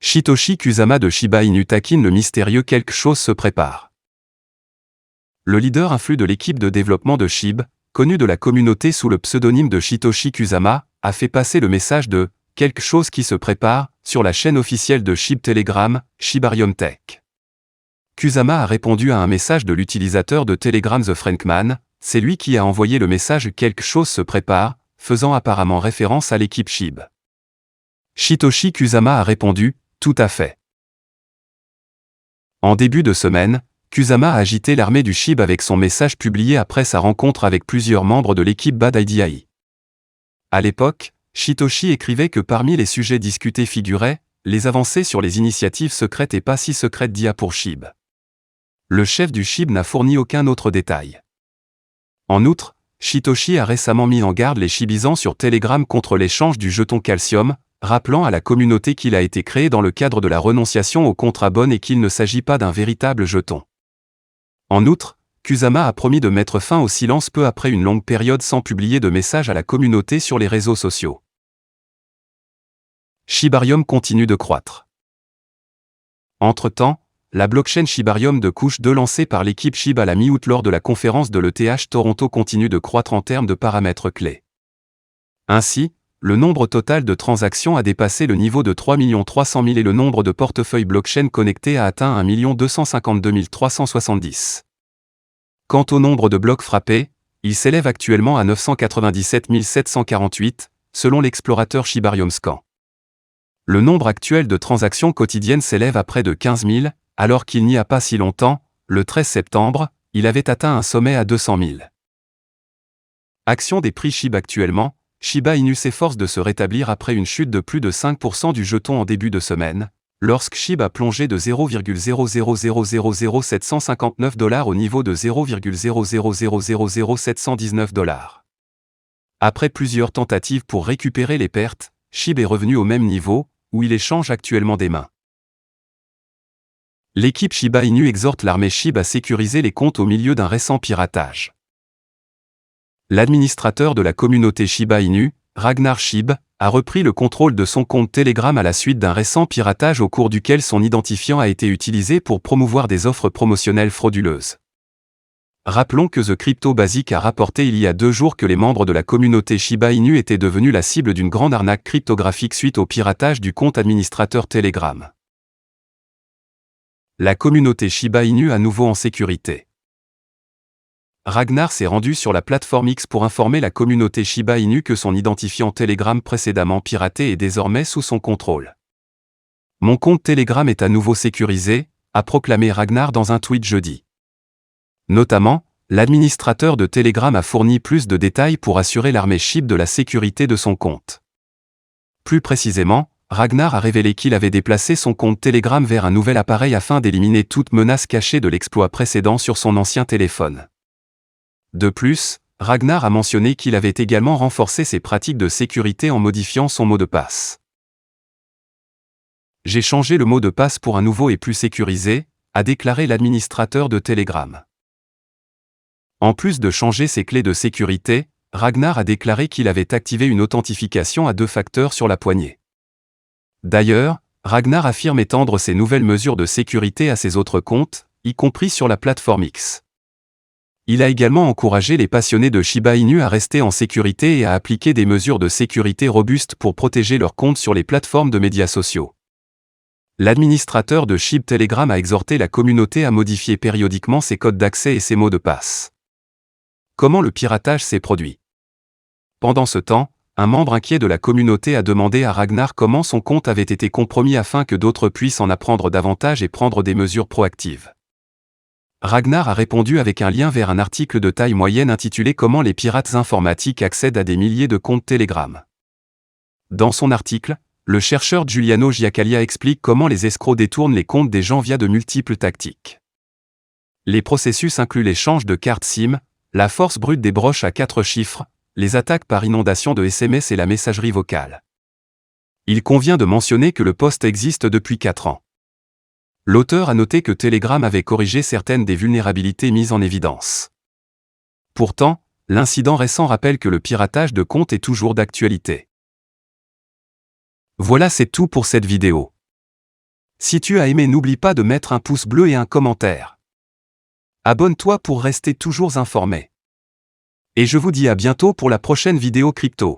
Satoshi Kusama de Shiba Inu taquine le mystérieux quelque chose se prépare. Le leader influx de l'équipe de développement de SHIB, connu de la communauté sous le pseudonyme de Satoshi Kusama, a fait passer le message de « quelque chose qui se prépare » sur la chaîne officielle de SHIB Telegram, Shibarium Tech. Kusama a répondu à un message de l'utilisateur de Telegram The Frankman, c'est lui qui a envoyé le message « quelque chose se prépare », faisant apparemment référence à l'équipe SHIB. Satoshi Kusama a répondu « tout à fait ». En début de semaine, Kusama a agité l'armée du SHIB avec son message publié après sa rencontre avec plusieurs membres de l'équipe Bad Idea. À l'époque, Satoshi écrivait que parmi les sujets discutés figuraient les avancées sur les initiatives secrètes et pas si secrètes d'IA pour SHIB. Le chef du SHIB n'a fourni aucun autre détail. En outre, Satoshi a récemment mis en garde les Shibisans sur Telegram contre l'échange du jeton Calcium, rappelant à la communauté qu'il a été créé dans le cadre de la renonciation au contraband et qu'il ne s'agit pas d'un véritable jeton. En outre, Kusama a promis de mettre fin au silence peu après une longue période sans publier de message à la communauté sur les réseaux sociaux. Shibarium continue de croître. Entre-temps, la blockchain Shibarium de couche 2 lancée par l'équipe SHIB à la mi-août lors de la conférence de l'ETH Toronto continue de croître en termes de paramètres clés. Ainsi, le nombre total de transactions a dépassé le niveau de 3 300 000 et le nombre de portefeuilles blockchain connectés a atteint 1 252 370. Quant au nombre de blocs frappés, il s'élève actuellement à 997 748, selon l'explorateur Shibarium Scan. Le nombre actuel de transactions quotidiennes s'élève à près de 15 000, alors qu'il n'y a pas si longtemps, le 13 septembre, il avait atteint un sommet à 200 000. Action des prix SHIB actuellement, Shiba Inu s'efforce de se rétablir après une chute de plus de 5% du jeton en début de semaine, lorsque SHIB a plongé de 0,0000759 $ au niveau de 0,0000719 $. Après plusieurs tentatives pour récupérer les pertes, SHIB est revenu au même niveau, où il échange actuellement des mains. L'équipe Shiba Inu exhorte l'armée SHIB à sécuriser les comptes au milieu d'un récent piratage. L'administrateur de la communauté Shiba Inu, Ragnar SHIB, a repris le contrôle de son compte Telegram à la suite d'un récent piratage au cours duquel son identifiant a été utilisé pour promouvoir des offres promotionnelles frauduleuses. Rappelons que The Crypto Basic a rapporté il y a 2 jours que les membres de la communauté Shiba Inu étaient devenus la cible d'une grande arnaque cryptographique suite au piratage du compte administrateur Telegram. La communauté Shiba Inu à nouveau en sécurité. Ragnar s'est rendu sur la plateforme X pour informer la communauté Shiba Inu que son identifiant Telegram précédemment piraté est désormais sous son contrôle. Mon compte Telegram est à nouveau sécurisé, a proclamé Ragnar dans un tweet jeudi. Notamment, l'administrateur de Telegram a fourni plus de détails pour assurer l'armée SHIB de la sécurité de son compte. Plus précisément, Ragnar a révélé qu'il avait déplacé son compte Telegram vers un nouvel appareil afin d'éliminer toute menace cachée de l'exploit précédent sur son ancien téléphone. De plus, Ragnar a mentionné qu'il avait également renforcé ses pratiques de sécurité en modifiant son mot de passe. « J'ai changé le mot de passe pour un nouveau et plus sécurisé », a déclaré l'administrateur de Telegram. En plus de changer ses clés de sécurité, Ragnar a déclaré qu'il avait activé une authentification à 2 facteurs sur la poignée. D'ailleurs, Ragnar affirme étendre ces nouvelles mesures de sécurité à ses autres comptes, y compris sur la plateforme X. Il a également encouragé les passionnés de Shiba Inu à rester en sécurité et à appliquer des mesures de sécurité robustes pour protéger leurs comptes sur les plateformes de médias sociaux. L'administrateur de SHIB Telegram a exhorté la communauté à modifier périodiquement ses codes d'accès et ses mots de passe. Comment le piratage s'est produit? Pendant ce temps, un membre inquiet de la communauté a demandé à Ragnar comment son compte avait été compromis afin que d'autres puissent en apprendre davantage et prendre des mesures proactives. Ragnar a répondu avec un lien vers un article de taille moyenne intitulé « Comment les pirates informatiques accèdent à des milliers de comptes Telegram ». Dans son article, le chercheur Giuliano Giacalia explique comment les escrocs détournent les comptes des gens via de multiples tactiques. Les processus incluent l'échange de cartes SIM, la force brute des broches à 4 chiffres, les attaques par inondation de SMS et la messagerie vocale. Il convient de mentionner que le poste existe depuis 4 ans. L'auteur a noté que Telegram avait corrigé certaines des vulnérabilités mises en évidence. Pourtant, l'incident récent rappelle que le piratage de comptes est toujours d'actualité. Voilà, c'est tout pour cette vidéo. Si tu as aimé, n'oublie pas de mettre un pouce bleu et un commentaire. Abonne-toi pour rester toujours informé. Et je vous dis à bientôt pour la prochaine vidéo crypto.